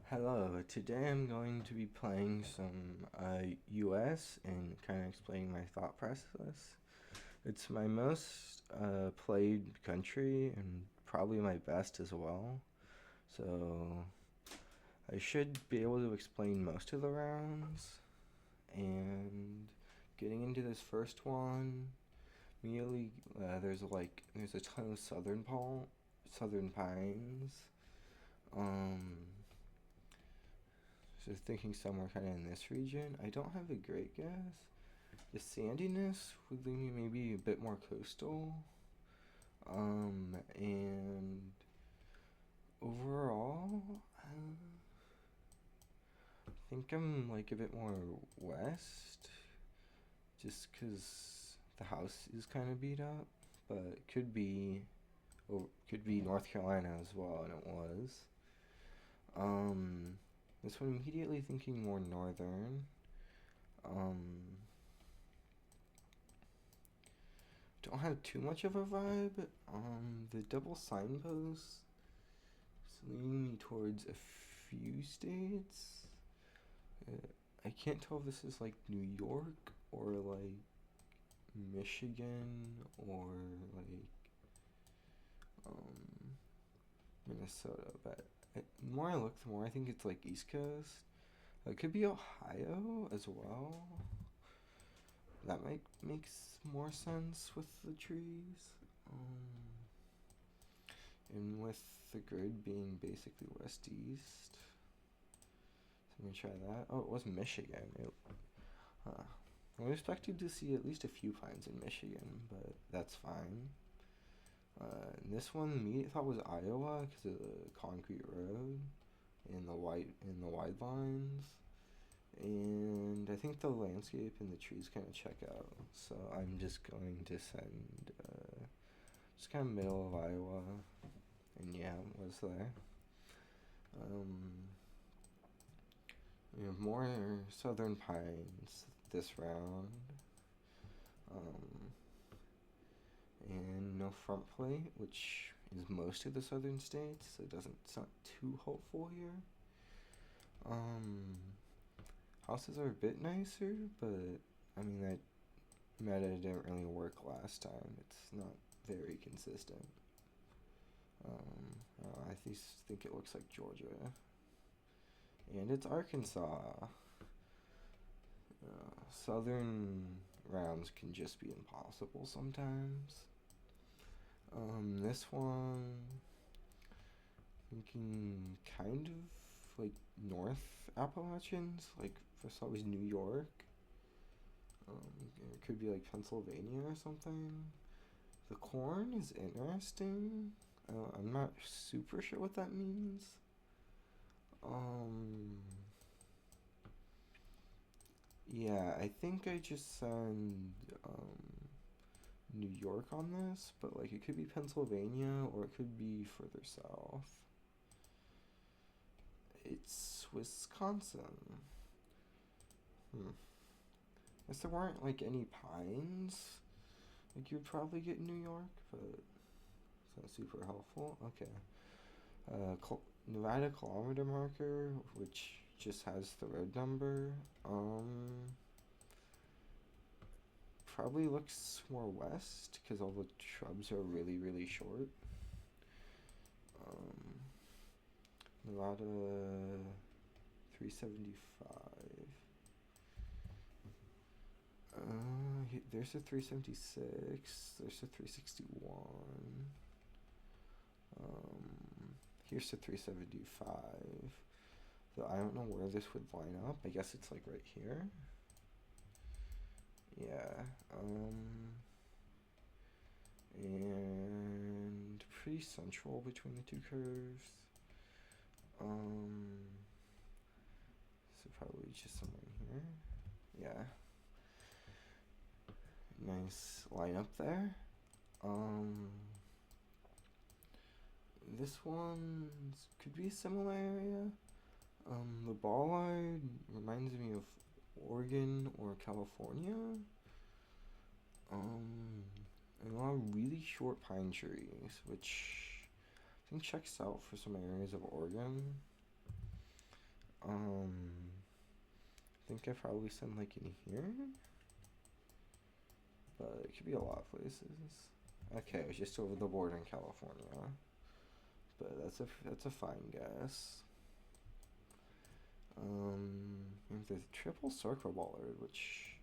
Hello, today I'm going to be playing some US and kind of explaining my thought process. It's my most played country and probably my best as well. So I should be able to explain most of the rounds. And getting into this first one, immediately there's a ton of southern pines. Um, So thinking somewhere kind of in this region. I don't have a great guess. The sandiness would leave me maybe a bit more coastal. And overall, I think I'm like a bit more west, just because the house is kind of beat up. But it could be North Carolina as well, and it was. Um, this one immediately thinking more northern. Um, don't have too much of a vibe. The double signposts is leaning me towards a few states. I can't tell if this is like New York or like Michigan or like um, Minnesota, but the more I look, the more I think it's like East Coast. It could be Ohio as well. That might makes more sense with the trees. Um, and with the grid being basically west east. So let me try that. Oh, it was Michigan. Huh. I expected to see at least a few pines in Michigan, but that's fine. And this one, me thought was Iowa because of the concrete road and the wide lines. And I think the landscape and the trees kind of check out. So I'm just going to send just kind of middle of Iowa. And yeah, it was there. Um, we have more southern pines this round. Um, and no front plate, which is most of the southern states, so it's not too hopeful here. Um, houses are a bit nicer, but I mean that meta didn't really work last time. It's not very consistent. I think it looks like Georgia, and it's Arkansas. Southern rounds can just be impossible sometimes. This one, thinking kind of like North Appalachians, like first always New York. It could be like Pennsylvania or something. The corn is interesting. I'm not super sure what that means. Um, yeah, I think I just send New York on this, but like it could be Pennsylvania or it could be further south. It's Wisconsin. Hmm. Guess there weren't like any pines. Like you'd probably get in New York, but it's not super helpful. Okay. Nevada kilometer marker, which just has the road number. Probably looks more west because all the shrubs are really, really short. Um, Nevada 375. There's a 376. There's a 361. Here's the 375. So I don't know where this would line up. I guess it's like right here. Yeah. And pretty central between the two curves. So probably just somewhere in here. Yeah. Nice line up there. This one could be a similar area. The ball line reminds me of Oregon or California. And a lot of really short pine trees, which I think checks out for some areas of Oregon. think I probably send like in here, but it could be a lot of places. Okay, it was just over the border in California, but that's a fine guess. There's a triple circle bollard, which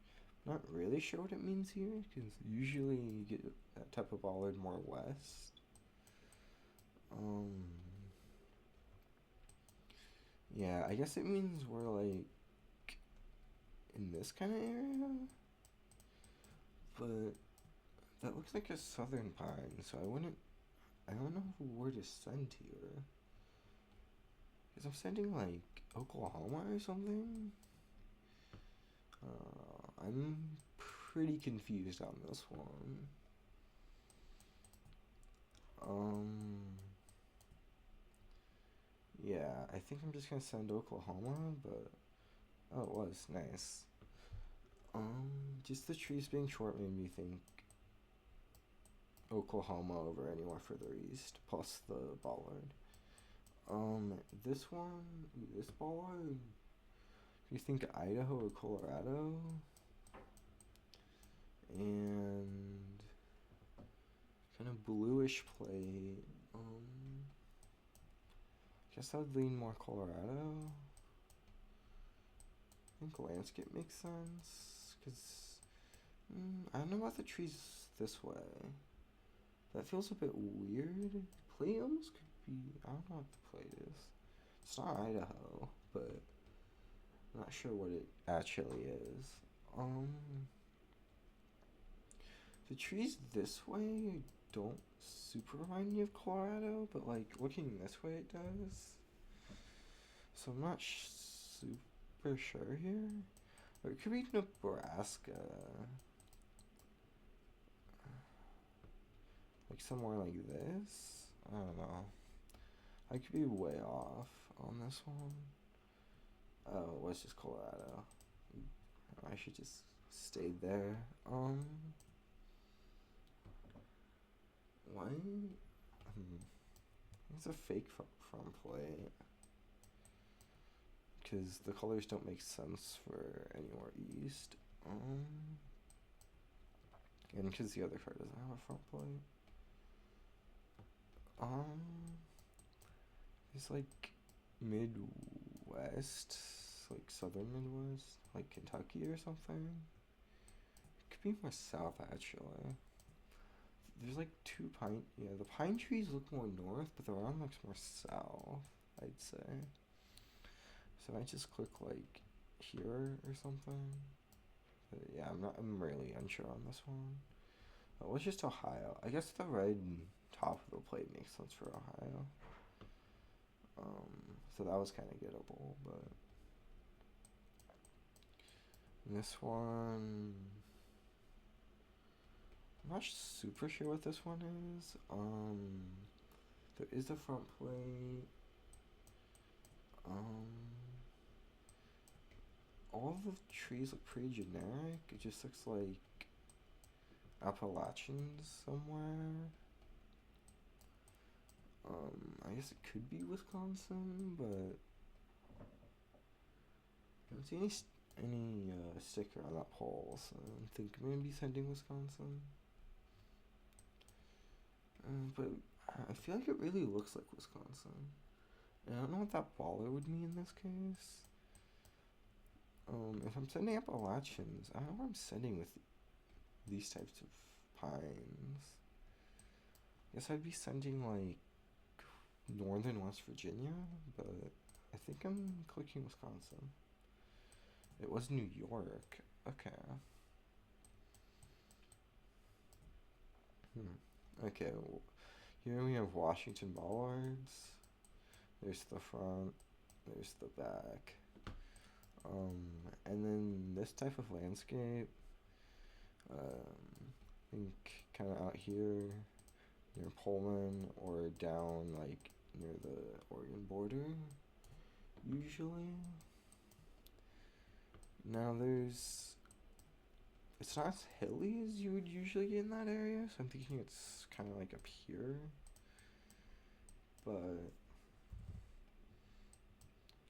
I'm not really sure what it means here, because usually you get that type of bollard more west. Yeah, I guess it means we're like in this kind of area, but that looks like a southern pine, so I don't know where to send here. Because I'm sending like Oklahoma or something. I'm pretty confused on this one. Yeah, I think I'm just gonna send Oklahoma, but oh, it was nice. Just the trees being short made me think Oklahoma over anywhere further east, plus the bollard. This one, this bollard, you think Idaho or Colorado, and kind of bluish plate. Guess I'd lean more Colorado. I think landscape makes sense, because I don't know about the trees this way. That feels a bit weird. Plate almost could be, I don't know what the plate is. It's not Idaho, but I'm not sure what it actually is. The trees this way don't super remind me of Colorado, but like looking this way it does. So I'm not super sure here. Or it could be Nebraska. Like somewhere like this. I don't know. I could be way off on this one. Oh, it was just Colorado. I should just stayed there. Why? It's a fake front plate. Because the colors don't make sense for anywhere east. And because the other car doesn't have a front plate. It's like Midwest, like southern Midwest, like Kentucky or something. It could be more south actually. There's like two pine, yeah, the pine trees look more north, but the round looks more south, I'd say. So I just click like here or something. But yeah, I'm really unsure on this one. Oh, it's just Ohio. I guess the red top of the plate makes sense for Ohio. So that was kind of gettable, but this one, I'm not super sure what this one is. There is a front plate. All of the trees look pretty generic. It just looks like Appalachians somewhere. I guess it could be Wisconsin, but I don't see any sticker on that pole, so I think maybe sending Wisconsin. But I feel like it really looks like Wisconsin. And I don't know what that baller would mean in this case. If I'm sending Appalachians, I don't know what I'm sending with these types of pines. I guess I'd be sending like northern West Virginia, but I think I'm clicking Wisconsin. It was New York. Okay. Okay, here we have Washington bollards. There's the front, there's the back. And then this type of landscape, I think kind of out here near Pullman or down like near the Oregon border, usually. Now it's not as hilly as you would usually get in that area, so I'm thinking it's kind of like up here. But it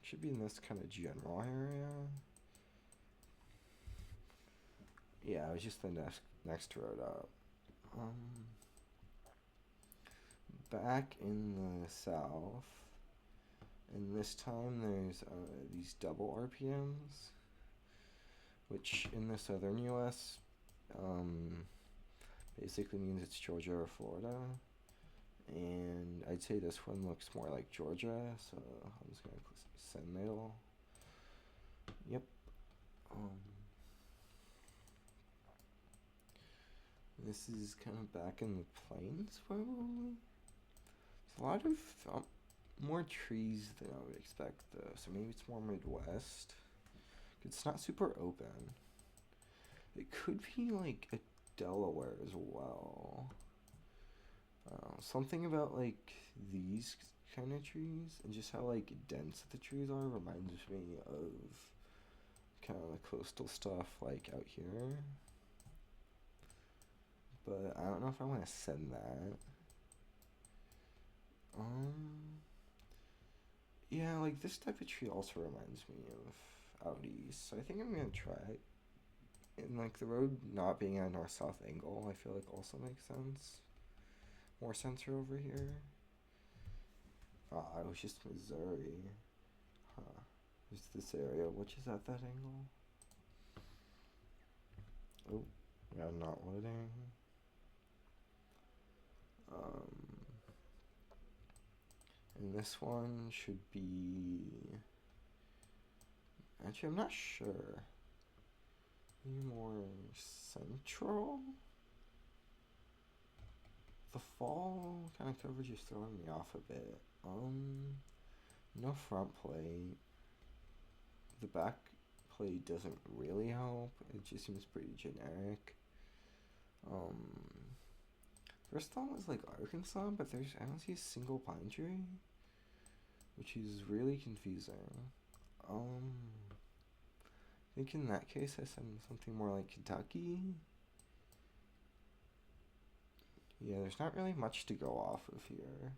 should be in this kind of general area. Yeah, it was just the next road up. Um, Back in the south, and this time there's these double RPMs, which in the southern U.S. Um, basically means it's Georgia or Florida. And I'd say this one looks more like Georgia, so I'm just gonna send middle. Yep. Um, this is kind of back in the plains, probably. There's a lot of more trees than I would expect, though, so maybe it's more Midwest. It's not super open. It could be like a Delaware as well. Something about like these kind of trees and just how like dense the trees are reminds me of kind of the coastal stuff like out here. But I don't know if I want to send that. Yeah, like this type of tree also reminds me of out east, so I think I'm gonna try it. And like the road not being at a north-south angle, I feel like also makes sense. More sensor over here. Ah, it was just Missouri. Huh. Just this area, which is at that angle. Oh, yeah, not loading. And this one should be. Actually, I'm not sure. Maybe more central? The fall kind of coverage is throwing me off a bit. No front plate. The back plate doesn't really help. It just seems pretty generic. First thought was like Arkansas, but I don't see a single pine tree, which is really confusing. I think in that case I send something more like Kentucky. Yeah, there's not really much to go off of here.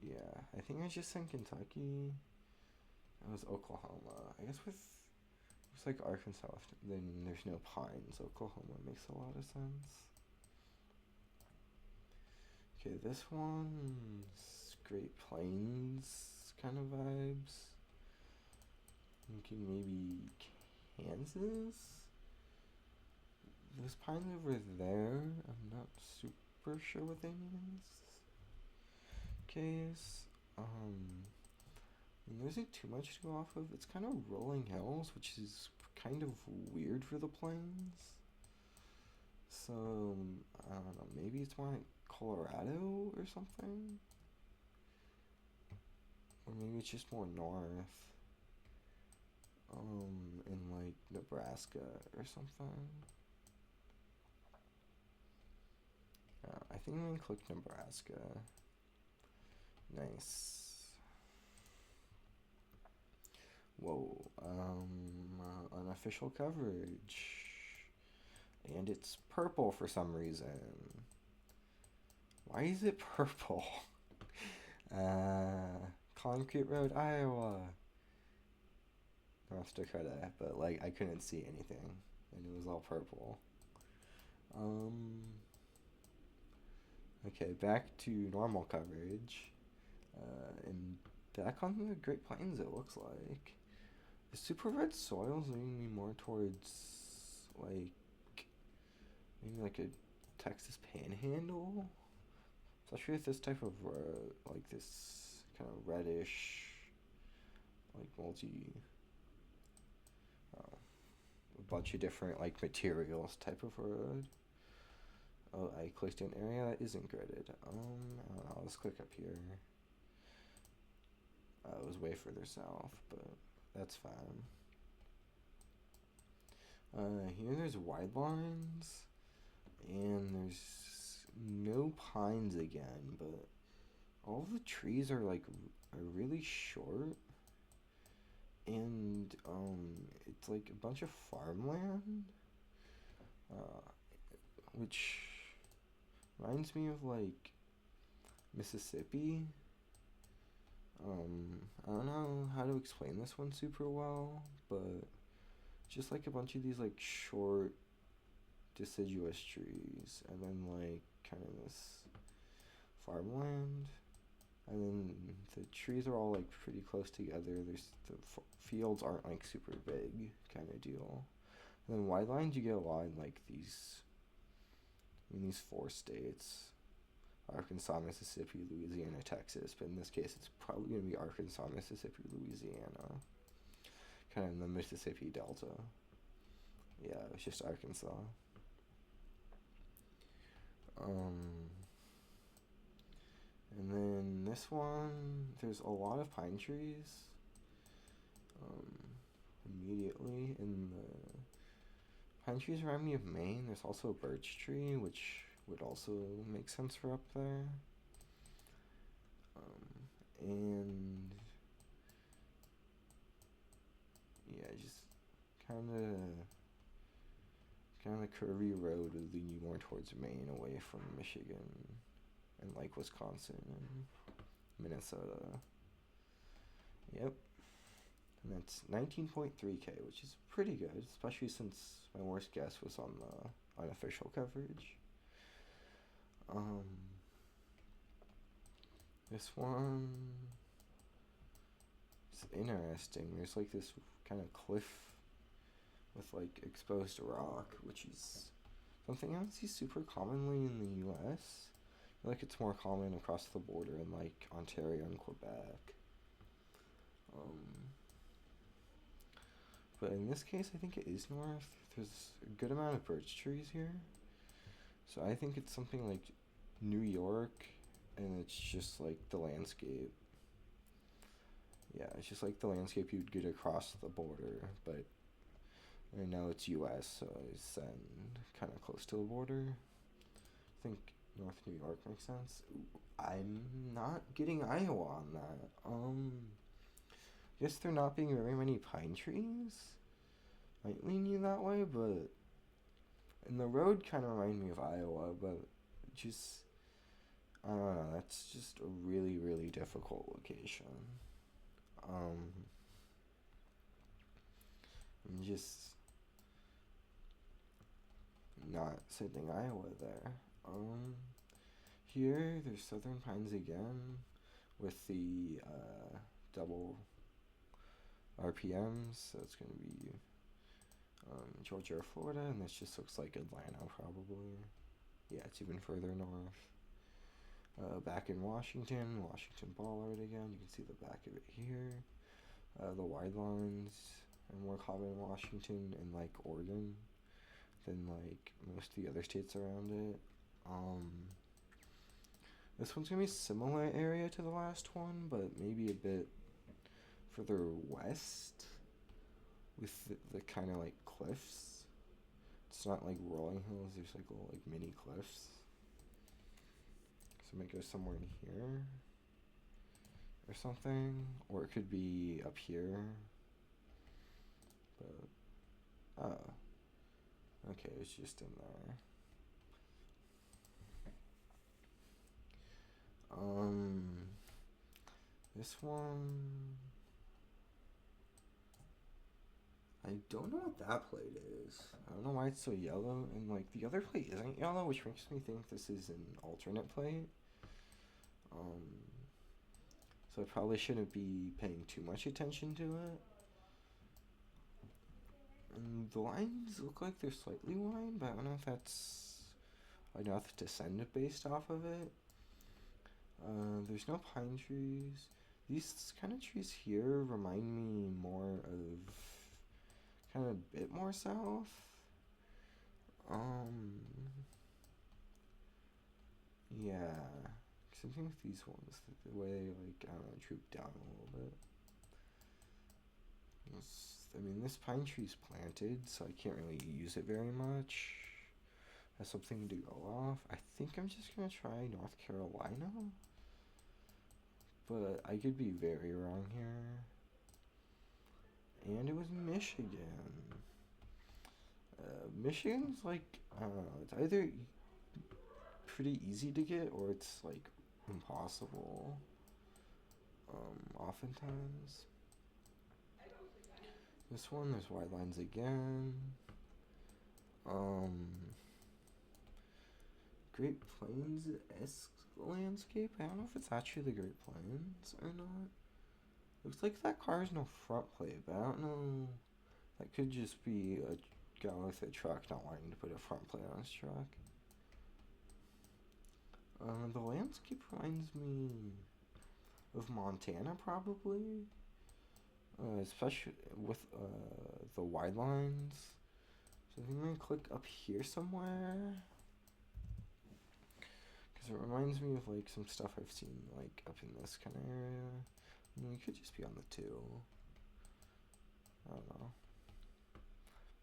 Yeah, I think I just sent Kentucky. That was Oklahoma. I guess with like Arkansas, then there's no pines. Oklahoma makes a lot of sense. Okay, this one's Great Plains kind of vibes. Thinking maybe Kansas? Those pines over there, I'm not super sure what they mean in this case. And there isn't too much to go off of. It's kind of rolling hills, which is kind of weird for the plains. So, I don't know, maybe it's more like Colorado or something? Or maybe it's just more north. In like Nebraska or something. I think I'm gonna click Nebraska. Nice. Whoa. Unofficial coverage. And it's purple for some reason. Why is it purple? Concrete Road, Iowa. North Dakota, but like I couldn't see anything, and it was all purple. Okay, back to normal coverage, and back on the Great Plains. It looks like the super red soil is leading me more towards like maybe like a Texas Panhandle, especially with this type of like this kind of reddish, like a bunch of different like materials type of road. Oh, I clicked an area that isn't gridded. I don't know, let's click up here. It was way further south, but that's fine. Here there's wide lines, and there's no pines again, but all the trees are like are really short, and it's like a bunch of farmland, which reminds me of like Mississippi. I don't know how to explain this one super well, but just like a bunch of these like short deciduous trees, and then like kind of this farmland, and then the trees are all like pretty close together. There's the fields aren't like super big kind of deal. And then wide lines you get a lot in like these four states: Arkansas, Mississippi, Louisiana, Texas. But in this case, it's probably gonna be Arkansas, Mississippi, Louisiana, kind of in the Mississippi Delta. Yeah, it's just Arkansas. Um, and then this one, there's a lot of pine trees. Immediately in the pine trees remind me of Maine. There's also a birch tree, which would also make sense for up there. And yeah, just kind of curvy road would lead you more towards Maine, away from Michigan and like Wisconsin and Minnesota. Yep. And that's 19.3K, which is pretty good, especially since my worst guess was on the unofficial coverage. This one is interesting. There's like this kind of cliff with like exposed rock, which is something I don't see super commonly in the US. I feel like it's more common across the border in like Ontario and Quebec. But in this case, I think it is north. There's a good amount of birch trees here. So I think it's something like New York, and it's just like the landscape. Yeah, it's just like the landscape you'd get across the border, but I know it's US, so it's then kind of close to the border. I think North New York makes sense. Ooh, I'm not getting Iowa on that. I guess there not being very many pine trees might lean you that way, but and the road kind of remind me of Iowa, but just I don't know. That's just a really really difficult location. I'm just not sending Iowa there. Here there's Southern Pines again, with the double RPMs. So it's gonna be Georgia or Florida, and this just looks like Atlanta probably. Yeah, it's even further north. Back in Washington Bollard again. You can see the back of it here. The wide lines are more common in Washington and like Oregon than like most of the other states around it. This one's gonna be similar area to the last one, but maybe a bit further west with the kind of like cliffs. It's not like rolling hills. There's like little like mini cliffs. So it might go somewhere in here or something, or it could be up here. But okay, it's just in there. This one, I don't know what that plate is. I don't know why it's so yellow, and like the other plate isn't yellow, which makes me think this is an alternate plate. So I probably shouldn't be paying too much attention to it. And the lines look like they're slightly wide, but I don't know if that's enough to send it based off of it. There's no pine trees. These kind of trees here remind me more of kind of a bit more south. Yeah. Something with these ones, the way they like, I don't know, droop down a little bit. I mean, this pine tree's planted, so I can't really use it very much as something to go off. I think I'm just gonna try North Carolina, but I could be very wrong here. And it was Michigan. Michigan's like, I don't know, it's either pretty easy to get or it's like impossible. oftentimes. This one, there's wide lines again. Great Plains-esque landscape. I don't know if it's actually the Great Plains or not. Looks like that car has no front plate, but I don't know. That could just be a guy with a truck not wanting to put a front plate on his truck. The landscape reminds me of Montana, probably. Especially with the wide lines. So I think I'm gonna click up here somewhere. Because it reminds me of like some stuff I've seen like up in this kind of area. I mean, we could just be on the 2. I don't know.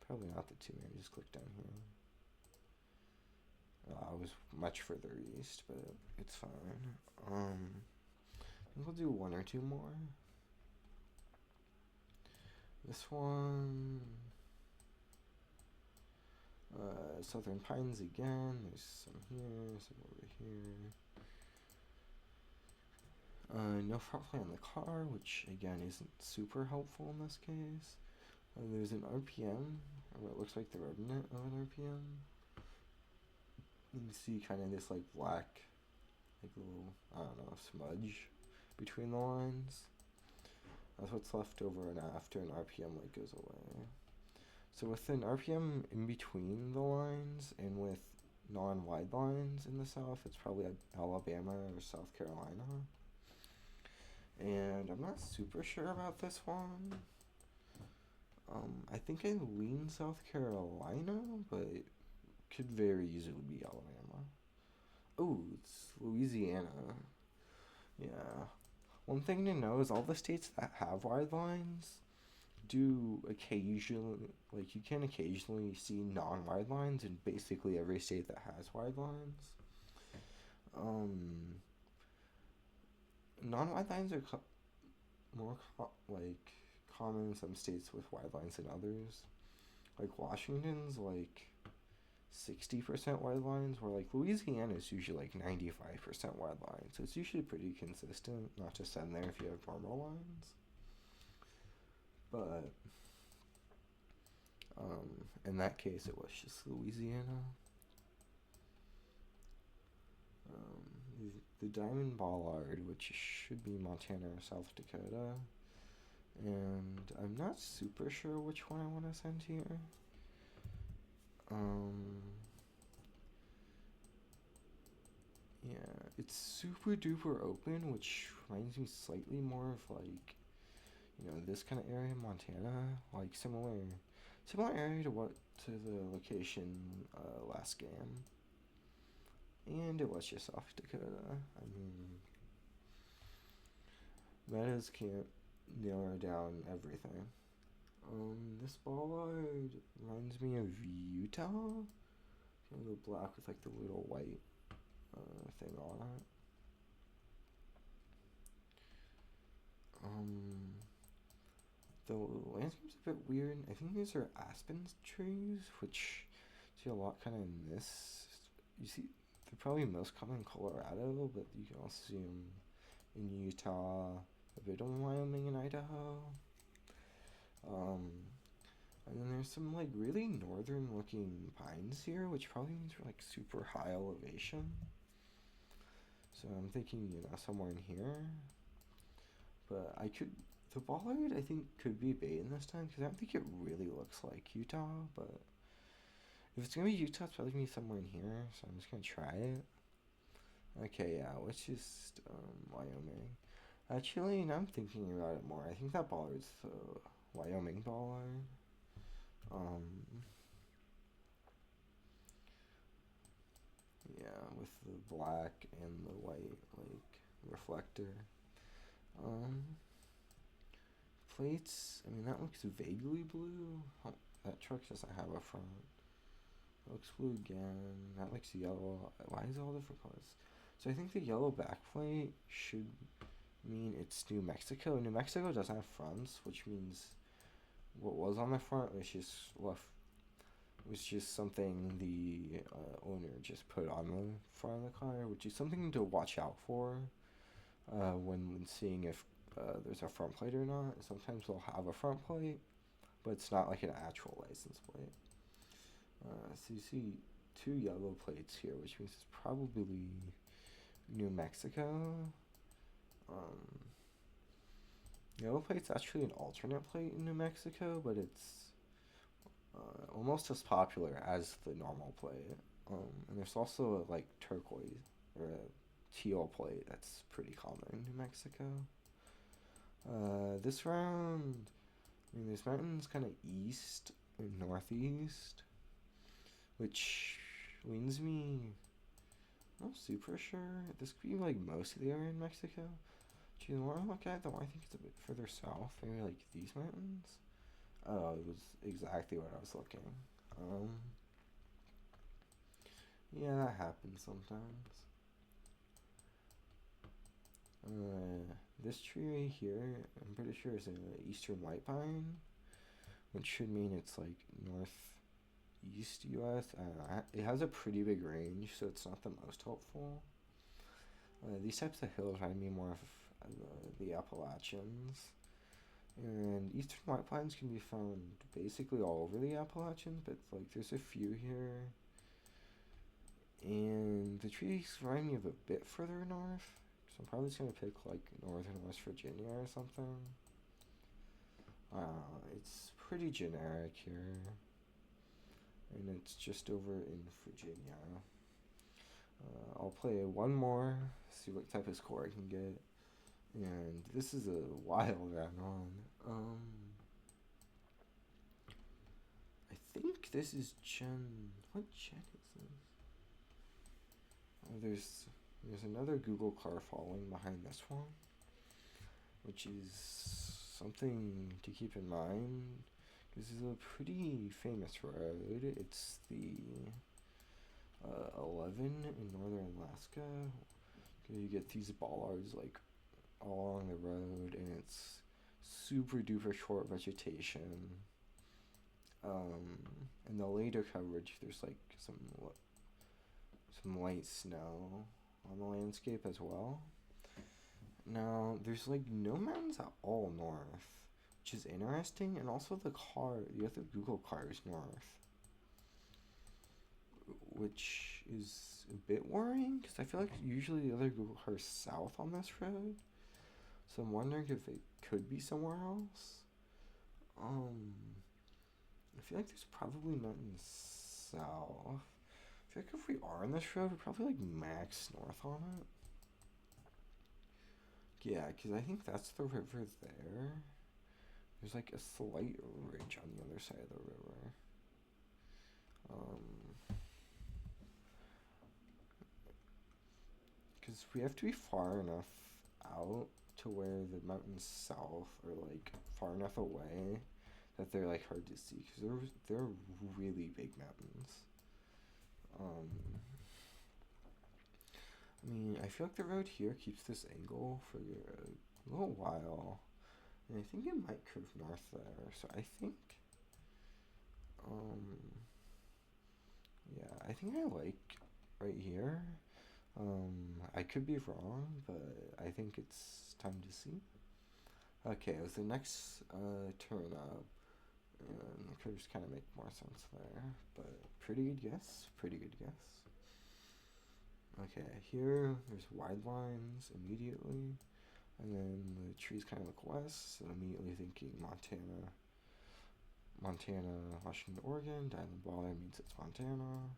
Probably not the 2, maybe just click down here. I was much further east, but it's fine. I think we'll do 1 or 2 more. This one, Southern Pines again. There's some here, some over here. No front plate on the car, which again isn't super helpful in this case. There's an RPM, or what looks like the remnant of an RPM. You can see kind of this like black, like little, I don't know, smudge between the lines. That's what's left over and after an RPM like goes away. So with an RPM in between the lines and with non-wide lines in the south, it's probably Alabama or South Carolina. And I'm not super sure about this one. I think I lean South Carolina, but it could very easily be Alabama. Oh, it's Louisiana. Yeah. One thing to know is all the states that have wide lines do occasionally, like you can occasionally see non-wide lines in basically every state that has wide lines. Non-wide lines are more common in some states with wide lines than others. Like Washington's like 60% wide lines, where like Louisiana is usually like 95% wide lines. So it's usually pretty consistent, not to send there if you have normal lines. But in that case, it was just Louisiana. The Diamond Bollard, which should be Montana or South Dakota. And I'm not super sure which one I want to send here. Yeah, it's super duper open, which reminds me slightly more of like, you know, this kind of area in Montana, like similar area to the location last game. And it was just South Dakota. I mean, metas can't narrow down everything. This bollard reminds me of Utah. Kind of the black with like the little white thing on it. The landscape's a bit weird. I think these are aspen trees, which see a lot kind of in this. You see, they're probably most common in Colorado, but you can also see them in Utah, a bit in Wyoming and Idaho. And then there's some like really northern looking pines here, which probably means we're like super high elevation. So I'm thinking, you know, somewhere in here. But the bollard I think could be Baden this time, because I don't think it really looks like Utah, but if it's gonna be Utah, it's probably gonna be somewhere in here, so I'm just gonna try it. Okay, yeah, let's just, Wyoming. Actually, now I'm thinking about it more, I think that bollard's the Wyoming bollard. Yeah, with the black and the white, like, reflector. Plates, I mean, that looks vaguely blue. Oh, that truck doesn't have a front. That looks blue again. That looks yellow. Why is it all different colors? So I think the yellow backplate should mean it's New Mexico. New Mexico doesn't have fronts, which means what was on the front was just something the owner just put on the front of the car, which is something to watch out for when seeing if there's a front plate or not. Sometimes they'll have a front plate, but it's not like an actual license plate. So you see two yellow plates here, which means it's probably New Mexico. Yellow plate's actually an alternate plate in New Mexico, but it's almost as popular as the normal plate. And there's also a like turquoise or a teal plate that's pretty common in New Mexico. This round, I mean, there's mountains kind of east and northeast, which leads me. I'm not super sure. This could be like most of the area in Mexico. Gee, the more I look at it, the more I think it's a bit further south. Maybe like these mountains. Oh, it was exactly what I was looking. Yeah, that happens sometimes. This tree right here, I'm pretty sure is an eastern white pine, which should mean it's like northeast U.S. It has a pretty big range, so it's not the most helpful. These types of hills remind me more of the Appalachians. And eastern white pines can be found basically all over the Appalachians, but like there's a few here. And the trees remind me of a bit further north, so I'm probably just gonna pick like northern West Virginia or something. It's pretty generic here, and it's just over in Virginia. I'll play one more, see what type of score I can get. And this is a wild round on. I think this is Gen. What Gen is this? There's another Google car following behind this one, which is something to keep in mind. This is a pretty famous road. It's the 11 in northern Alaska. You get these bollards like all along the road, and it's super duper short vegetation. In the later coverage, there's like some light snow on the landscape as well. Now, there's like no mountains at all north, which is interesting, and also the other Google car is north, which is a bit worrying because I feel like usually the other Google car is south on this road. So I'm wondering if it could be somewhere else. I feel like there's probably nothing south. I feel like if we are on this road, we're probably like max north on it. Yeah, because I think that's the river there. There's like a slight ridge on the other side of the river. Because we have to be far enough out to where the mountains south are like far enough away that they're like hard to see because they're really big mountains. I mean, I feel like the road here keeps this angle for a little while, and I think it might curve north there. So I think, yeah, I think I like right here. I could be wrong, but I think it's time to see. Okay, it was the next turn up, and the curves kind of make more sense there, but pretty good guess, pretty good guess. Okay, here there's wide lines immediately, and then the trees kind of look west, so immediately thinking Montana, Washington, Oregon. Diamond ball there means it's Montana.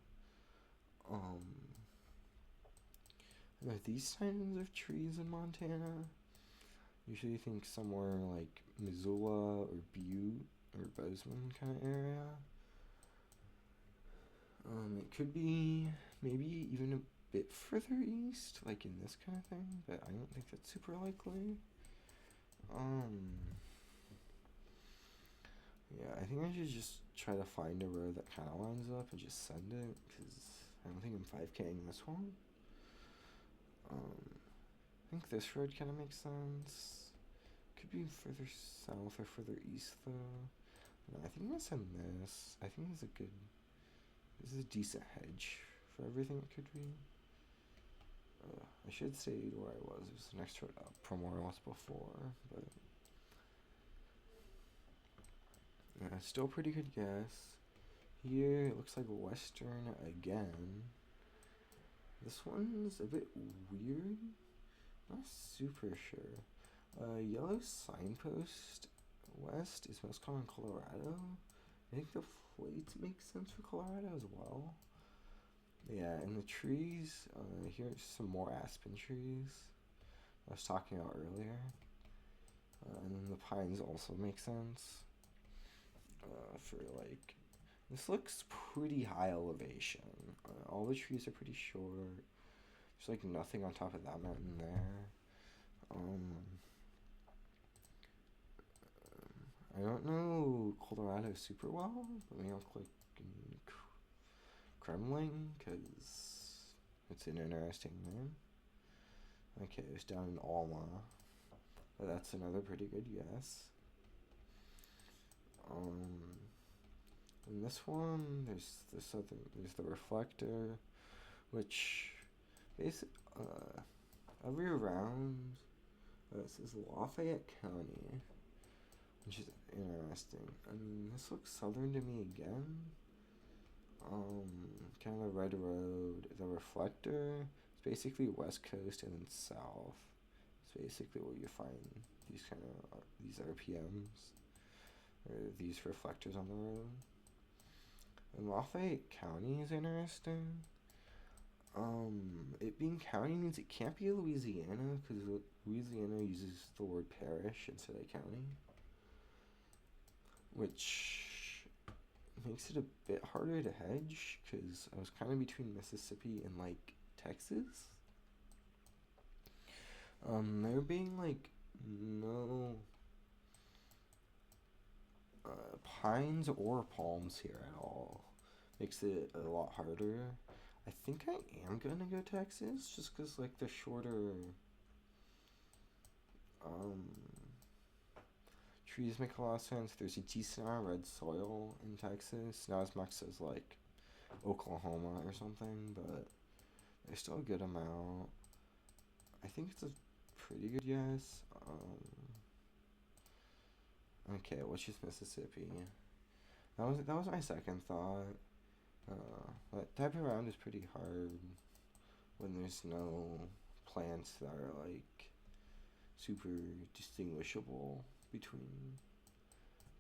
Are these kinds of trees in Montana? Usually you think somewhere like Missoula or Butte or Bozeman kind of area. It could be maybe even a bit further east, like in this kind of thing, but I don't think that's super likely. Yeah, I think I should just try to find a road that kind of lines up and just send it, because I don't think I'm 5K'ing this one. I think this road kind of makes sense. Could be further south or further east though. No, I think I'm gonna send this. I think this is a decent hedge for everything it could be. I should say where I was. It was next to it up from where I was before, but yeah, still pretty good guess. Here it looks like Western again. This one's a bit weird. Not super sure. Yellow signpost west is most common in Colorado. I think the plates make sense for Colorado as well. Yeah, and the trees, here's some more aspen trees I was talking about earlier. And then the pines also make sense. For like, this looks pretty high elevation. All the trees are pretty short. There's like nothing on top of that mountain there. I don't know Colorado super well. Let me click in Kremling because it's an interesting name. Okay, it's down in Alma, but that's another pretty good guess. In this one, there's the reflector, which every round it says Lafayette County, which is interesting. I mean, this looks southern to me again. Kind of Red Road, the reflector. It's basically West Coast and then South. It's basically where you find these RPMs or these reflectors on the road. And Lafayette County is interesting. It being county means it can't be Louisiana because Louisiana uses the word parish instead of county, which makes it a bit harder to hedge because I was kind of between Mississippi and like Texas. There being like no pines or palms here at all makes it a lot harder. I think I am gonna go Texas just because like the shorter trees make a lot of sense. There's a decent amount of red soil in Texas, not as much as like Oklahoma or something, but there's still a good amount. I think it's a pretty good guess. Okay, which is Mississippi? That was my second thought. That type of round is pretty hard when there's no plants that are like super distinguishable between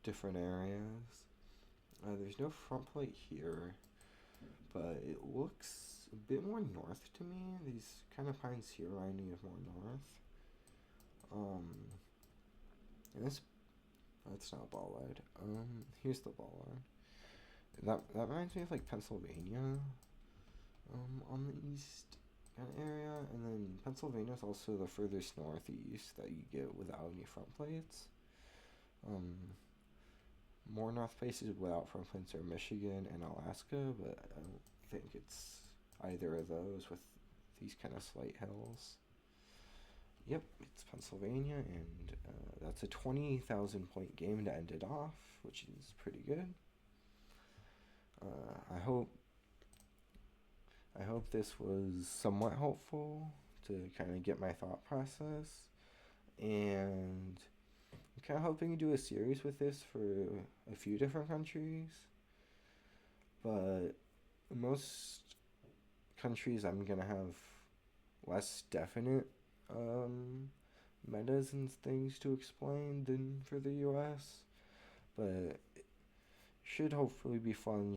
different areas. There's no front plate here, but it looks a bit more north to me. These kind of pines here remind me of more north. And that's not Ballard. Here's the Ballard. That reminds me of like Pennsylvania. On the east kind of area, and then Pennsylvania is also the furthest northeast that you get without any front plates. More north places without front plates are Michigan and Alaska, but I don't think it's either of those with these kind of slight hills. Yep, it's Pennsylvania, and that's a 20,000 point game to end it off, which is pretty good. I hope this was somewhat helpful to kind of get my thought process, and I'm kind of hoping to do a series with this for a few different countries, but most countries I'm gonna have less definite metas and things to explain than for the US, but it should hopefully be fun